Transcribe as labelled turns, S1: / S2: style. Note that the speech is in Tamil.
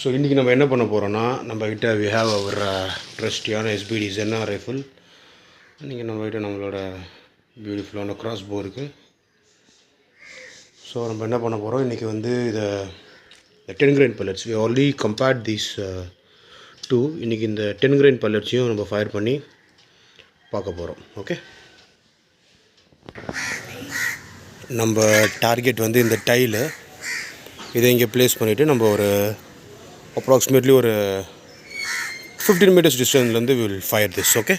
S1: ஸோ இன்றைக்கி நம்ம என்ன பண்ண போகிறோன்னா, நம்மக்கிட்ட வி ஹேவ் அவர் ட்ரஸ்டியான SBD Xena ரைஃபிள். இன்றைக்கி நம்மக்கிட்ட நம்மளோட பியூட்டிஃபுல்லான கிராஸ் போ இருக்குது. ஸோ நம்ம என்ன பண்ண போகிறோம், இன்றைக்கி வந்து இதை 10 grain pellets we already compared these two. இன்றைக்கி இந்த 10 grain pelletsையும் நம்ம ஃபயர் பண்ணி பார்க்க போகிறோம். ஓகே, நம்ம டார்கெட் வந்து இந்த டைலு. இதை இங்கே ப்ளேஸ் பண்ணிவிட்டு நம்ம ஒரு அப்ராக்சிமேட்லி ஒரு 15 meters டிஸ்டன்ஸ்லேருந்து வில் ஃபயர் திஸ். ஓகே.